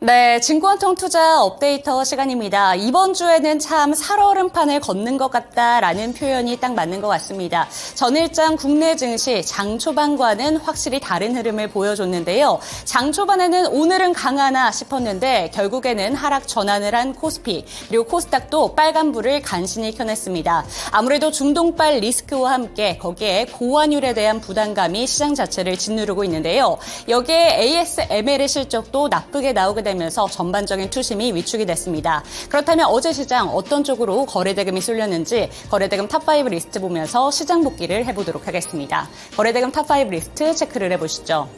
네, 증권통 투자 업데이터 시간입니다. 이번 주에는 참 살얼음판을 걷는 것 같다라는 표현이 딱 맞는 것 같습니다. 전일장 국내 증시 장 초반과는 확실히 다른 흐름을 보여줬는데요. 장 초반에는 오늘은 강하나 싶었는데 결국에는 하락 전환을 한 코스피 그리고 코스닥도 빨간불을 간신히 켜냈습니다. 아무래도 중동발 리스크와 함께 거기에 고환율에 대한 부담감이 시장 자체를 짓누르고 있는데요. 여기에 ASML의 실적도 나쁘게 나오게 되면서 전반적인 투심이 위축이 됐습니다. 그렇다면 어제 시장 어떤 쪽으로 거래대금이 쏠렸는지 거래대금 탑5 리스트 보면서 시장 복귀를 해보도록 하겠습니다. 거래대금 탑5 리스트 체크를 해보시죠.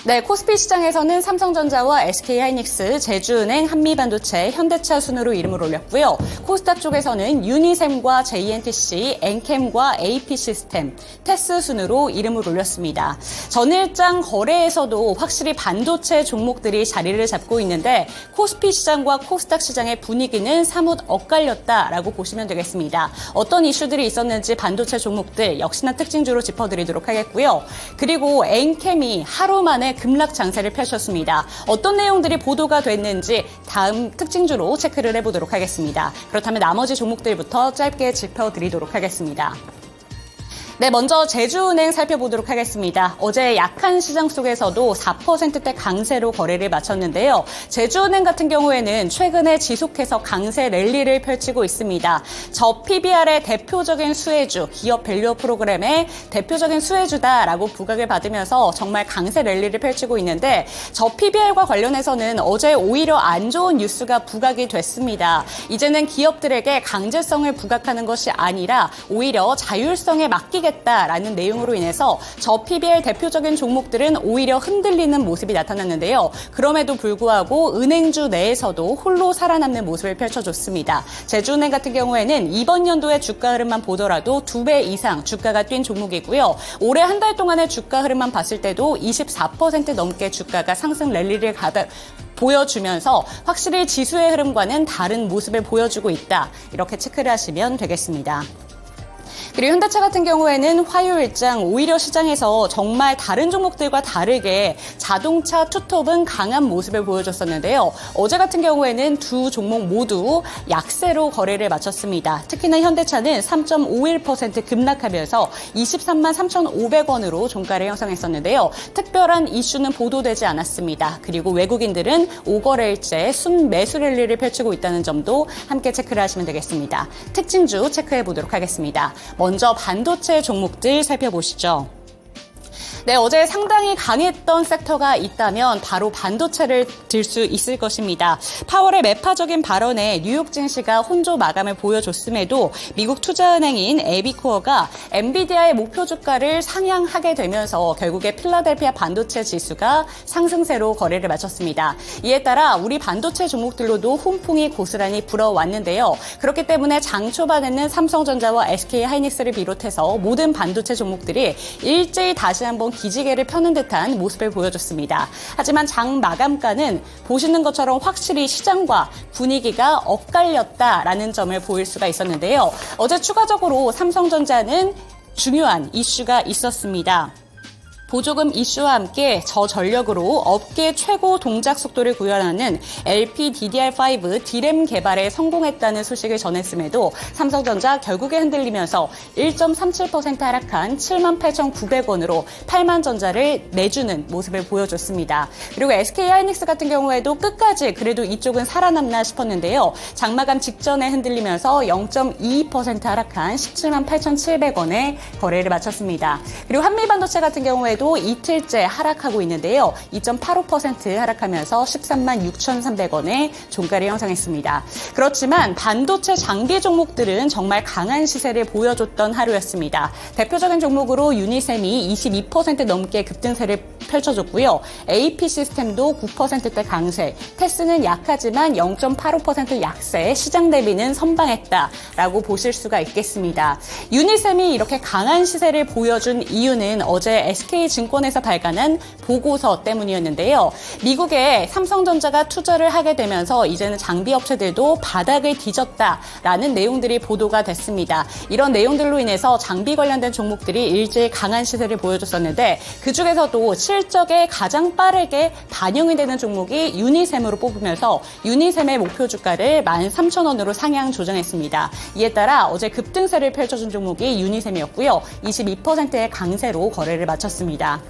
네, 코스피 시장에서는 삼성전자와 SK하이닉스, 제주은행, 한미반도체, 현대차 순으로 이름을 올렸고요. 코스닥 쪽에서는 유니셈과 JNTC, 엔캠과 AP시스템, 테스 순으로 이름을 올렸습니다. 전일장 거래에서도 확실히 반도체 종목들이 자리를 잡고 있는데 코스피 시장과 코스닥 시장의 분위기는 사뭇 엇갈렸다라고 보시면 되겠습니다. 어떤 이슈들이 있었는지 반도체 종목들 역시나 특징주로 짚어드리도록 하겠고요. 그리고 엔캠이 하루 만에 급락 장세를 펼쳤습니다. 어떤 내용들이 보도가 됐는지 다음 특징주로 체크를 해보도록 하겠습니다. 그렇다면 나머지 종목들부터 짧게 짚어드리도록 하겠습니다. 네, 먼저 제주은행 살펴보도록 하겠습니다. 어제 약한 시장 속에서도 4%대 강세로 거래를 마쳤는데요. 제주은행 같은 경우에는 최근에 지속해서 강세 랠리를 펼치고 있습니다. 저 PBR의 대표적인 수혜주, 기업 밸류업 프로그램의 대표적인 수혜주다라고 부각을 받으면서 정말 강세 랠리를 펼치고 있는데 저 PBR과 관련해서는 어제 오히려 안 좋은 뉴스가 부각이 됐습니다. 이제는 기업들에게 강제성을 부각하는 것이 아니라 오히려 자율성에 맡기게 라는 내용으로 인해서 저 PBR 대표적인 종목들은 오히려 흔들리는 모습이 나타났는데요. 그럼에도 불구하고 은행주 내에서도 홀로 살아남는 모습을 펼쳐줬습니다. 제주은행 같은 경우에는 이번 연도의 주가 흐름만 보더라도 2배 이상 주가가 뛴 종목이고요. 올해 한 달 동안의 주가 흐름만 봤을 때도 24% 넘게 주가가 상승 랠리를 보여주면서 확실히 지수의 흐름과는 다른 모습을 보여주고 있다. 이렇게 체크를 하시면 되겠습니다. 그리고 현대차 같은 경우에는 화요일장 오히려 시장에서 정말 다른 종목들과 다르게 자동차 투톱은 강한 모습을 보여줬었는데요. 어제 같은 경우에는 두 종목 모두 약세로 거래를 마쳤습니다. 특히나 현대차는 3.51% 급락하면서 23만 3,500원으로 종가를 형성했었는데요. 특별한 이슈는 보도되지 않았습니다. 그리고 외국인들은 5거래일째 순매수 랠리를 펼치고 있다는 점도 함께 체크를 하시면 되겠습니다. 특징주 체크해 보도록 하겠습니다. 먼저 반도체 종목들 살펴보시죠. 네, 어제 상당히 강했던 섹터가 있다면 바로 반도체를 들 수 있을 것입니다. 파월의 매파적인 발언에 뉴욕 증시가 혼조 마감을 보여줬음에도 미국 투자은행인 에비코어가 엔비디아의 목표 주가를 상향하게 되면서 결국에 필라델피아 반도체 지수가 상승세로 거래를 마쳤습니다. 이에 따라 우리 반도체 종목들로도 훈풍이 고스란히 불어왔는데요. 그렇기 때문에 장 초반에는 삼성전자와 SK하이닉스를 비롯해서 모든 반도체 종목들이 일제히 다시 한번 기지개를 펴는 듯한 모습을 보여줬습니다. 하지만 장 마감가는 보시는 것처럼 확실히 시장과 분위기가 엇갈렸다라는 점을 보일 수가 있었는데요. 어제 추가적으로 삼성전자는 중요한 이슈가 있었습니다. 보조금 이슈와 함께 저전력으로 업계 최고 동작 속도를 구현하는 LPDDR5 D램 개발에 성공했다는 소식을 전했음에도 삼성전자 결국에 흔들리면서 1.37% 하락한 78,900원으로 8만 전자를 내주는 모습을 보여줬습니다. 그리고 SK하이닉스 같은 경우에도 끝까지 그래도 이쪽은 살아남나 싶었는데요. 장마감 직전에 흔들리면서 0.22% 하락한 17만 8,700원에 거래를 마쳤습니다. 그리고 한미반도체 같은 경우에 도 이틀째 하락하고 있는데요. 2.85% 하락하면서 13만 6,300원에 종가를 형성했습니다. 그렇지만 반도체 장비 종목들은 정말 강한 시세를 보여줬던 하루였습니다. 대표적인 종목으로 유니셈이 22% 넘게 급등세를 펼쳐줬고요. AP시스템도 9%대 강세, 테스는 약하지만 0.85% 약세, 시장 대비는 선방했다라고 보실 수가 있겠습니다. 유니셈이 이렇게 강한 시세를 보여준 이유는 어제 SK 증권에서 발간한 보고서 때문이었는데요. 미국에 삼성전자가 투자를 하게 되면서 이제는 장비 업체들도 바닥을 뒤졌다라는 내용들이 보도가 됐습니다. 이런 내용들로 인해서 장비 관련된 종목들이 일제히 강한 시세를 보여줬었는데 그중에서도 실적에 가장 빠르게 반영이 되는 종목이 유니셈으로 뽑으면서 유니셈의 목표 주가를 13,000원으로 상향 조정했습니다. 이에 따라 어제 급등세를 펼쳐준 종목이 유니셈이었고요. 22%의 강세로 거래를 마쳤습니다.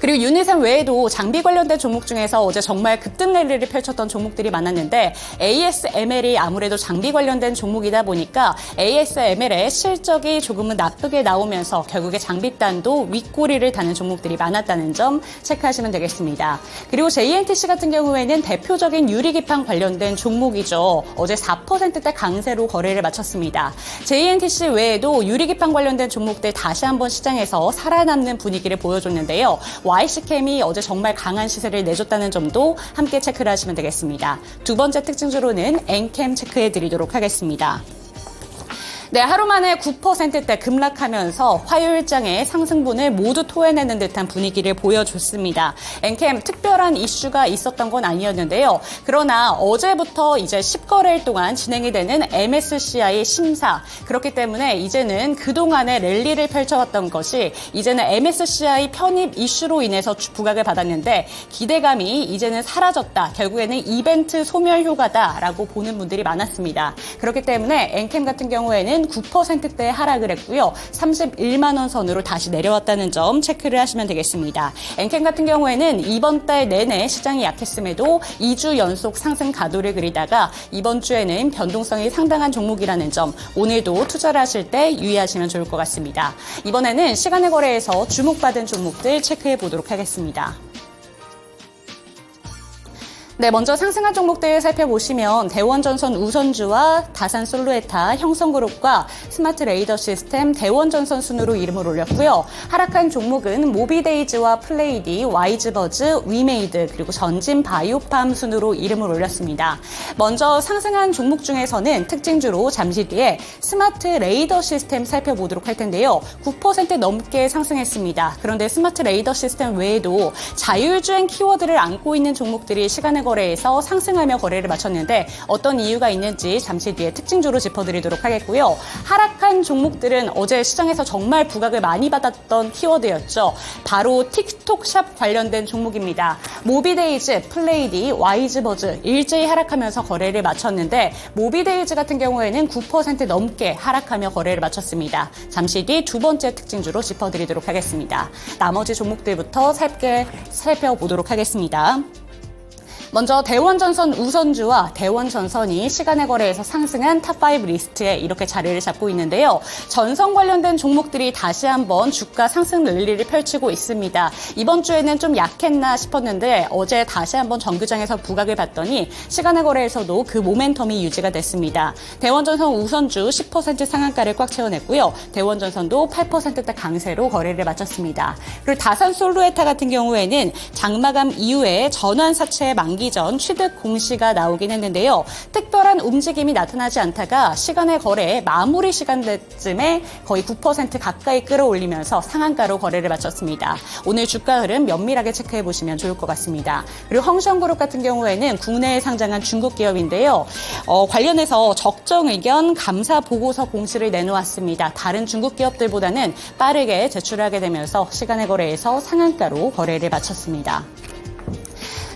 그리고 유니셈 외에도 장비 관련된 종목 중에서 어제 정말 급등 랠리를 펼쳤던 종목들이 많았는데 ASML이 아무래도 장비 관련된 종목이다 보니까 ASML의 실적이 조금은 나쁘게 나오면서 결국에 장비단도 윗꼬리를 다는 종목들이 많았다는 점 체크하시면 되겠습니다. 그리고 JNTC 같은 경우에는 대표적인 유리기판 관련된 종목이죠. 어제 4%대 강세로 거래를 마쳤습니다. JNTC 외에도 유리기판 관련된 종목들 다시 한번 시장에서 살아남는 분위기를 보여줬는데요. YC캠이 어제 정말 강한 시세를 내줬다는 점도 함께 체크를 하시면 되겠습니다. 두 번째 특징주로는 엔캠 체크해 드리도록 하겠습니다. 네, 하루 만에 9%대 급락하면서 화요일장의 상승분을 모두 토해내는 듯한 분위기를 보여줬습니다. 엔캠 특별한 이슈가 있었던 건 아니었는데요. 그러나 어제부터 이제 10거래일 동안 진행이 되는 MSCI 심사. 그렇기 때문에 이제는 그동안의 랠리를 펼쳐왔던 것이 이제는 MSCI 편입 이슈로 인해서 부각을 받았는데 기대감이 이제는 사라졌다. 결국에는 이벤트 소멸 효과다라고 보는 분들이 많았습니다. 그렇기 때문에 엔캠 같은 경우에는 9%대 하락을 했고요. 31만 원 선으로 다시 내려왔다는 점 체크를 하시면 되겠습니다. 엔캠 같은 경우에는 이번 달 내내 시장이 약했음에도 2주 연속 상승 가도를 그리다가 이번 주에는 변동성이 상당한 종목이라는 점 오늘도 투자를 하실 때 유의하시면 좋을 것 같습니다. 이번에는 시간의 거래에서 주목받은 종목들 체크해 보도록 하겠습니다. 네, 먼저 상승한 종목들 살펴보시면 대원전선 우선주와 다산솔루에타, 형성그룹과 스마트레이더 시스템, 대원전선 순으로 이름을 올렸고요. 하락한 종목은 모비데이즈와 플레이디, 와이즈버즈, 위메이드, 그리고 전진바이오팜 순으로 이름을 올렸습니다. 먼저 상승한 종목 중에서는 특징주로 잠시 뒤에 스마트레이더 시스템 살펴보도록 할 텐데요. 9% 넘게 상승했습니다. 그런데 스마트레이더 시스템 외에도 자율주행 키워드를 안고 있는 종목들이 시간의 거래에서 상승하며 거래를 마쳤는데 어떤 이유가 있는지 잠시 뒤에 특징주로 짚어드리도록 하겠고요. 하락한 종목들은 어제 시장에서 정말 부각을 많이 받았던 키워드였죠. 바로 틱톡샵 관련된 종목입니다. 모비데이즈, 플레이디, 와이즈버즈 일제히 하락하면서 거래를 마쳤는데 모비데이즈 같은 경우에는 9% 넘게 하락하며 거래를 마쳤습니다. 잠시 뒤 두 번째 특징주로 짚어드리도록 하겠습니다. 나머지 종목들부터 짧게 살펴보도록 하겠습니다. 먼저 대원전선 우선주와 대원전선이 시간의 거래에서 상승한 탑5 리스트에 이렇게 자리를 잡고 있는데요. 전선 관련된 종목들이 다시 한번 주가 상승 랠리를 펼치고 있습니다. 이번 주에는 좀 약했나 싶었는데 어제 다시 한번 정규장에서 부각을 받더니 시간의 거래에서도 그 모멘텀이 유지가 됐습니다. 대원전선 우선주 10% 상한가를 꽉 채워냈고요. 대원전선도 8%대 강세로 거래를 마쳤습니다. 그리고 다산솔루에타 같은 경우에는 장마감 이후에 전환사채 만기 전 취득 공시가 나오긴 했는데요. 특별한 움직임이 나타나지 않다가 시간의 거래 마무리 시간대쯤에 거의 9% 가까이 끌어올리면서 상한가로 거래를 마쳤습니다. 오늘 주가 흐름 면밀하게 체크해 보시면 좋을 것 같습니다. 그리고 헝성그룹 같은 경우에는 국내에 상장한 중국 기업인데요. 관련해서 적정 의견 감사 보고서 공시를 내놓았습니다. 다른 중국 기업들보다는 빠르게 제출하게 되면서 시간의 거래에서 상한가로 거래를 마쳤습니다.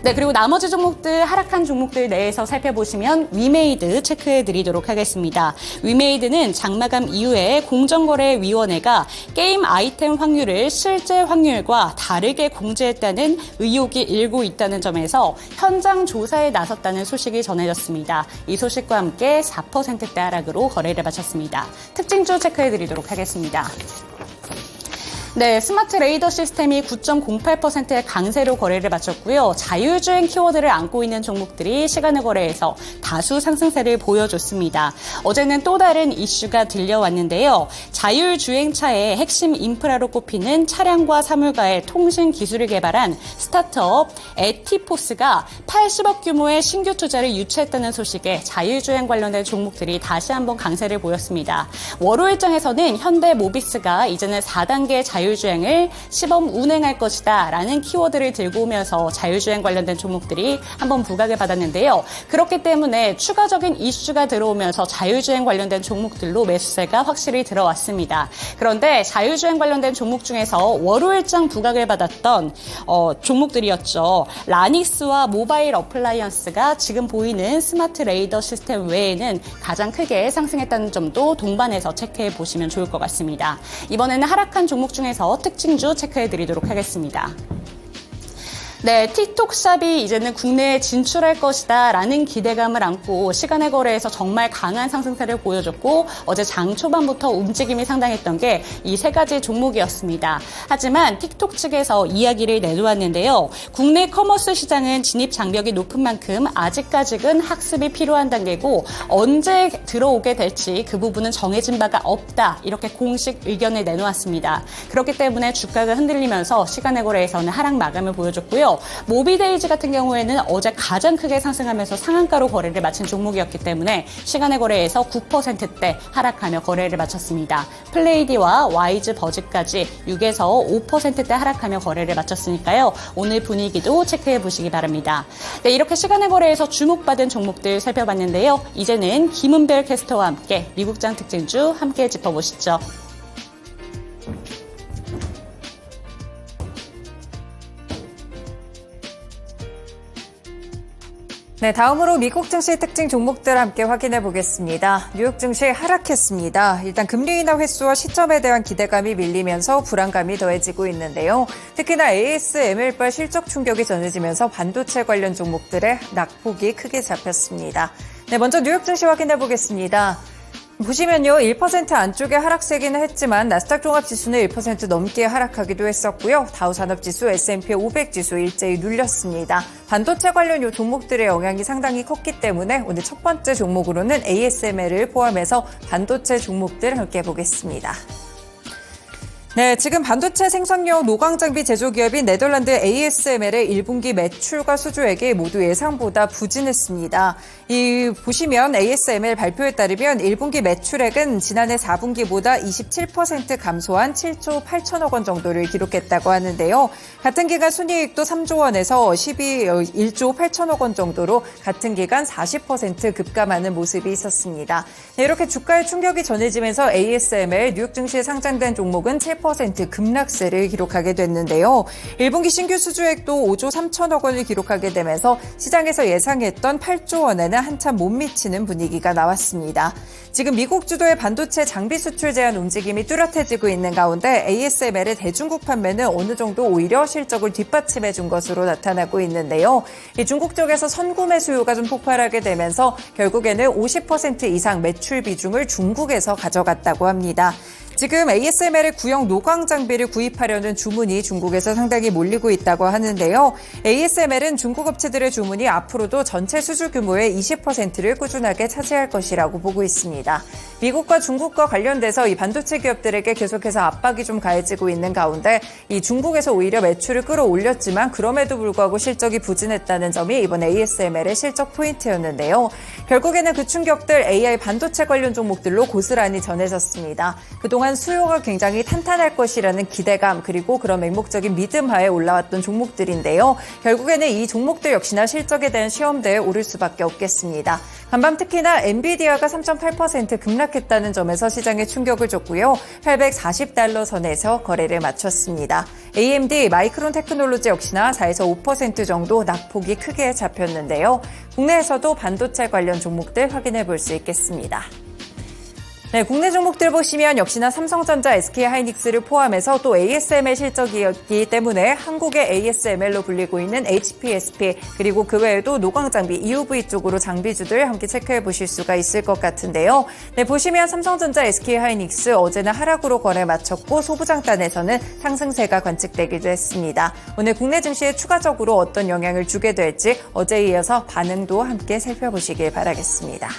네, 그리고 나머지 종목들, 하락한 종목들 내에서 살펴보시면 위메이드 체크해 드리도록 하겠습니다. 위메이드는 장마감 이후에 공정거래위원회가 게임 아이템 확률을 실제 확률과 다르게 공제했다는 의혹이 일고 있다는 점에서 현장 조사에 나섰다는 소식이 전해졌습니다. 이 소식과 함께 4%대 하락으로 거래를 마쳤습니다. 특징주 체크해 드리도록 하겠습니다. 네, 스마트 레이더 시스템이 9.08%의 강세로 거래를 마쳤고요. 자율주행 키워드를 안고 있는 종목들이 시간의 거래에서 다수 상승세를 보여줬습니다. 어제는 또 다른 이슈가 들려왔는데요. 자율주행차의 핵심 인프라로 꼽히는 차량과 사물과의 통신 기술을 개발한 스타트업 에티포스가 80억 규모의 신규 투자를 유치했다는 소식에 자율주행 관련된 종목들이 다시 한번 강세를 보였습니다. 월요일장에서는 현대모비스가 이제는 4단계 자율주행 자율주행을 시범 운행할 것이다 라는 키워드를 들고 오면서 자율주행 관련된 종목들이 한번 부각을 받았는데요. 그렇기 때문에 추가적인 이슈가 들어오면서 자율주행 관련된 종목들로 매수세가 확실히 들어왔습니다. 그런데 자율주행 관련된 종목 중에서 월요일장 부각을 받았던 종목들이었죠. 라닉스와 모바일 어플라이언스가 지금 보이는 스마트 레이더 시스템 외에는 가장 크게 상승했다는 점도 동반해서 체크해 보시면 좋을 것 같습니다. 이번에는 하락한 종목 중에서 특징주 체크해 드리도록 하겠습니다. 네, 틱톡샵이 이제는 국내에 진출할 것이다 라는 기대감을 안고 시간의 거래에서 정말 강한 상승세를 보여줬고 어제 장 초반부터 움직임이 상당했던 게 이 세 가지 종목이었습니다. 하지만 틱톡 측에서 이야기를 내놓았는데요. 국내 커머스 시장은 진입 장벽이 높은 만큼 아직까지는 학습이 필요한 단계고 언제 들어오게 될지 그 부분은 정해진 바가 없다. 이렇게 공식 의견을 내놓았습니다. 그렇기 때문에 주가가 흔들리면서 시간의 거래에서는 하락 마감을 보여줬고요. 모비데이즈 같은 경우에는 어제 가장 크게 상승하면서 상한가로 거래를 마친 종목이었기 때문에 시간의 거래에서 9%대 하락하며 거래를 마쳤습니다. 플레이디와 와이즈 버즈까지 6에서 5%대 하락하며 거래를 마쳤으니까요. 오늘 분위기도 체크해 보시기 바랍니다. 네, 이렇게 시간의 거래에서 주목받은 종목들 살펴봤는데요. 이제는 김은별 캐스터와 함께 미국장 특징주 함께 짚어보시죠. 네, 다음으로 미국 증시 특징 종목들 함께 확인해 보겠습니다. 뉴욕 증시 하락했습니다. 일단 금리 인하 횟수와 시점에 대한 기대감이 밀리면서 불안감이 더해지고 있는데요. 특히나 ASML발 실적 충격이 전해지면서 반도체 관련 종목들의 낙폭이 크게 잡혔습니다. 네, 먼저 뉴욕 증시 확인해 보겠습니다. 보시면요, 1% 안쪽에 하락세기는 했지만 나스닥 종합지수는 1% 넘게 하락하기도 했었고요. 다우산업지수, S&P 500지수 일제히 눌렸습니다. 반도체 관련 종목들의 영향이 상당히 컸기 때문에 오늘 첫 번째 종목으로는 ASML을 포함해서 반도체 종목들 함께 보겠습니다. 네, 지금 반도체 생산용 노광 장비 제조기업인 네덜란드 ASML의 1분기 매출과 수주액이 모두 예상보다 부진했습니다. 보시면 ASML 발표에 따르면 1분기 매출액은 지난해 4분기보다 27% 감소한 7조 8천억 원 정도를 기록했다고 하는데요. 같은 기간 순이익도 3조 원에서 1조 8천억 원 정도로 같은 기간 40% 급감하는 모습이 있었습니다. 네, 이렇게 주가에 충격이 전해지면서 ASML 뉴욕 증시에 상장된 종목은 7% 급락세를 기록하게 됐는데요. 1분기 신규 수주액도 5조 3천억 원을 기록하게 되면서 시장에서 예상했던 8조 원에는 한참 못 미치는 분위기가 나왔습니다. 지금 미국 주도의 반도체 장비 수출 제한 움직임이 뚜렷해지고 있는 가운데 ASML의 대중국 판매는 어느 정도 오히려 실적을 뒷받침해 준 것으로 나타나고 있는데요. 이 중국 쪽에서 선구매 수요가 좀 폭발하게 되면서 결국에는 50% 이상 매출 비중을 중국에서 가져갔다고 합니다. 지금 ASML의 구형 노광 장비를 구입하려는 주문이 중국에서 상당히 몰리고 있다고 하는데요. ASML은 중국 업체들의 주문이 앞으로도 전체 수주 규모의 20%를 꾸준하게 차지할 것이라고 보고 있습니다. 미국과 중국과 관련돼서 이 반도체 기업들에게 계속해서 압박이 좀 가해지고 있는 가운데 이 중국에서 오히려 매출을 끌어올렸지만 그럼에도 불구하고 실적이 부진했다는 점이 이번 ASML의 실적 포인트였는데요. 결국에는 그 충격들 AI 반도체 관련 종목들로 고스란히 전해졌습니다. 그동안 수요가 굉장히 탄탄할 것이라는 기대감 그리고 그런 맹목적인 믿음 하에 올라왔던 종목들인데요. 결국에는 이 종목들 역시나 실적에 대한 시험대에 오를 수밖에 없겠습니다. 간밤 특히나 엔비디아가 3.8% 급락했다는 점에서 시장에 충격을 줬고요. 840달러 선에서 거래를 마쳤습니다. AMD, 마이크론 테크놀로지 역시나 4에서 5% 정도 낙폭이 크게 잡혔는데요. 국내에서도 반도체 관련 종목들 확인해 볼 수 있겠습니다. 네, 국내 종목들 보시면 역시나 삼성전자, SK하이닉스를 포함해서 또 ASML 실적이었기 때문에 한국의 ASML로 불리고 있는 HPSP 그리고 그 외에도 노광장비, EUV 쪽으로 장비주들 함께 체크해 보실 수가 있을 것 같은데요. 네, 보시면 삼성전자, SK하이닉스 어제는 하락으로 거래 마쳤고 소부장단에서는 상승세가 관측되기도 했습니다. 오늘 국내 증시에 추가적으로 어떤 영향을 주게 될지 어제에 이어서 반응도 함께 살펴보시길 바라겠습니다.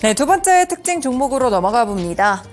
네, 두 번째 특징 종목으로 넘어가 봅니다.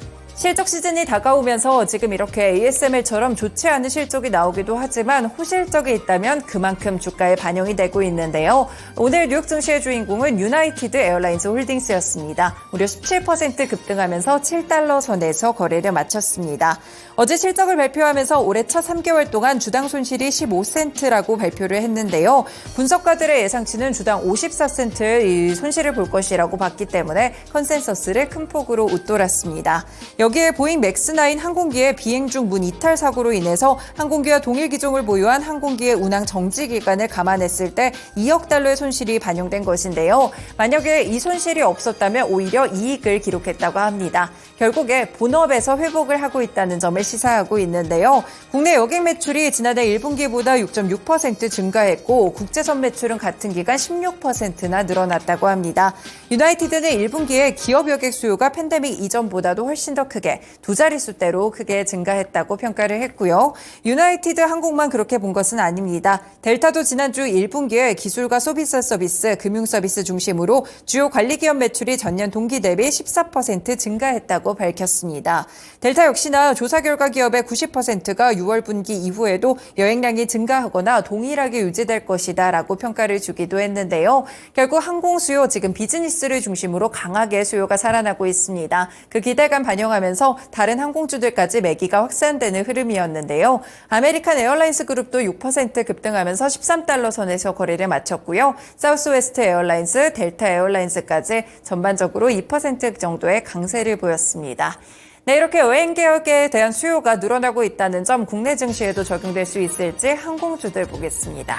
실적 시즌이 다가오면서 지금 이렇게 ASML처럼 좋지 않은 실적이 나오기도 하지만 호실적이 있다면 그만큼 주가에 반영이 되고 있는데요. 오늘 뉴욕 증시의 주인공은 유나이티드 에어라인즈 홀딩스였습니다. 무려 17% 급등하면서 7달러 선에서 거래를 마쳤습니다. 어제 실적을 발표하면서 올해 첫 3개월 동안 주당 손실이 15센트라고 발표를 했는데요. 분석가들의 예상치는 주당 54센트의 손실을 볼 것이라고 봤기 때문에 컨센서스를 큰 폭으로 웃돌았습니다. 여기에 보잉 맥스9 항공기의 비행 중 문 이탈 사고로 인해서 항공기와 동일 기종을 보유한 항공기의 운항 정지 기간을 감안했을 때 2억 달러의 손실이 반영된 것인데요. 만약에 이 손실이 없었다면 오히려 이익을 기록했다고 합니다. 결국에 본업에서 회복을 하고 있다는 점을 시사하고 있는데요. 국내 여객 매출이 지난해 1분기보다 6.6% 증가했고 국제선 매출은 같은 기간 16%나 늘어났다고 합니다. 유나이티드는 1분기에 기업 여객 수요가 팬데믹 이전보다도 훨씬 더 크게 두 자릿수대로 크게 증가했다고 평가를 했고요. 유나이티드 항공만 그렇게 본 것은 아닙니다. 델타도 지난주 1분기에 기술과 서비스, 금융 서비스 중심으로 주요 관리기업 매출이 전년 동기 대비 14% 증가했다고 밝혔습니다. 델타 역시나 조사 결과 기업의 90%가 6월 분기 이후에도 여행량이 증가하거나 동일하게 유지될 것이다 라고 평가를 주기도 했는데요. 결국 항공 수요, 지금 비즈니스를 중심으로 강하게 수요가 살아나고 있습니다. 그 기대감 반영하면서 다른 항공주들까지 매기가 확산되는 흐름이었는데요. 아메리칸 에어라인스 그룹도 6% 급등하면서 13달러 선에서 거래를 마쳤고요. 사우스웨스트 에어라인스, 델타 에어라인스까지 전반적으로 2% 정도의 강세를 보였습니다. 네, 이렇게 여행 계획에 대한 수요가 늘어나고 있다는 점 국내 증시에도 적용될 수 있을지 항공주들 보겠습니다.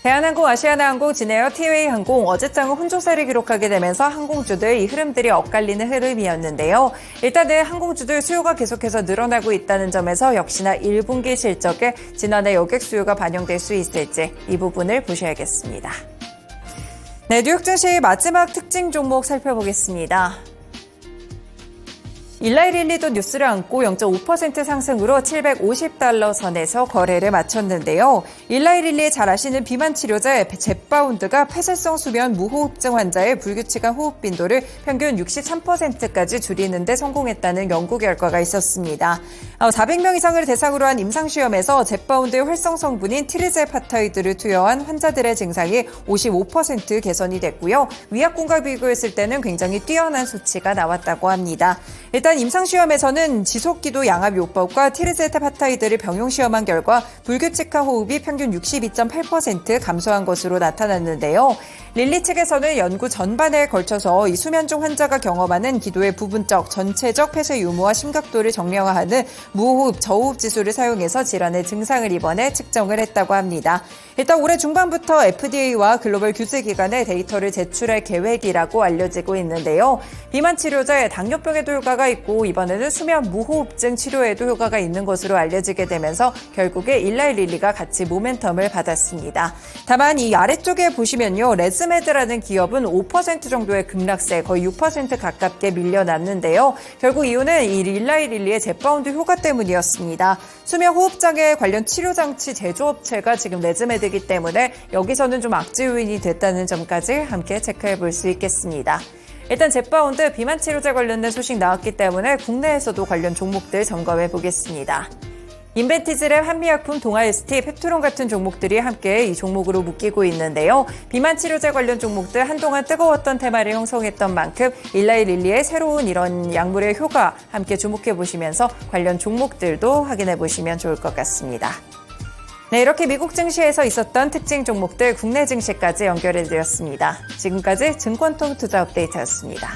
대한항공, 아시아나항공, 진에어, 티웨이항공 어제장은 혼조세를 기록하게 되면서 항공주들 이 흐름들이 엇갈리는 흐름이었는데요. 일단은 항공주들 수요가 계속해서 늘어나고 있다는 점에서 역시나 1분기 실적에 지난해 여객 수요가 반영될 수 있을지 이 부분을 보셔야겠습니다. 네, 뉴욕 증시 마지막 특징 종목 살펴보겠습니다. 일라이릴리도 뉴스를 안고 0.5% 상승으로 750달러 선에서 거래를 마쳤는데요. 일라이릴리 잘 아시는 비만 치료제 젯바운드가 폐쇄성 수면 무호흡증 환자의 불규칙한 호흡 빈도를 평균 63%까지 줄이는 데 성공했다는 연구 결과가 있었습니다. 400명 이상을 대상으로 한 임상시험에서 젯바운드의 활성 성분인 티르제파타이드를 투여한 환자들의 증상이 55% 개선이 됐고요. 위약군과 비교했을 때는 굉장히 뛰어난 수치가 나왔다고 합니다. 일단 임상시험에서는 지속기도 양압요법과 티르제파타이드를 병용시험한 결과 불규칙한 호흡이 평균 62.8% 감소한 것으로 나타났는데요. 릴리 측에서는 연구 전반에 걸쳐서 이 수면 중 환자가 경험하는 기도의 부분적, 전체적 폐쇄 유무와 심각도를 정량화하는 무호흡, 저호흡 지수를 사용해서 질환의 증상을 이번에 측정을 했다고 합니다. 일단 올해 중반부터 FDA와 글로벌 규제기관에 데이터를 제출할 계획이라고 알려지고 있는데요. 비만 치료제, 당뇨병에도 효과가 있고 이번에는 수면 무호흡증 치료에도 효과가 있는 것으로 알려지게 되면서 결국에 일라이릴리가 같이 모멘텀을 받았습니다. 다만 이 아래쪽에 보시면요. 레즈메드라는 기업은 5% 정도의 급락세, 거의 6% 가깝게 밀려났는데요. 결국 이유는 이 일라이릴리의 젯바운드 효과 때문이었습니다. 수면 호흡장애 관련 치료장치 제조업체가 지금 레즈메드이기 때문에 여기서는 좀 악재 요인이 됐다는 점까지 함께 체크해 볼 수 있겠습니다. 일단 젯바운드 비만 치료제 관련된 소식 나왔기 때문에 국내에서도 관련 종목들 점검해 보겠습니다. 인벤티즈랩, 한미약품, 동아ST, 펩트론 같은 종목들이 함께 이 종목으로 묶이고 있는데요. 비만 치료제 관련 종목들 한동안 뜨거웠던 테마를 형성했던 만큼 일라이릴리의 새로운 이런 약물의 효과 함께 주목해 보시면서 관련 종목들도 확인해 보시면 좋을 것 같습니다. 네, 이렇게 미국 증시에서 있었던 특징 종목들 국내 증시까지 연결해 드렸습니다. 지금까지 증권통 투자 업데이트였습니다.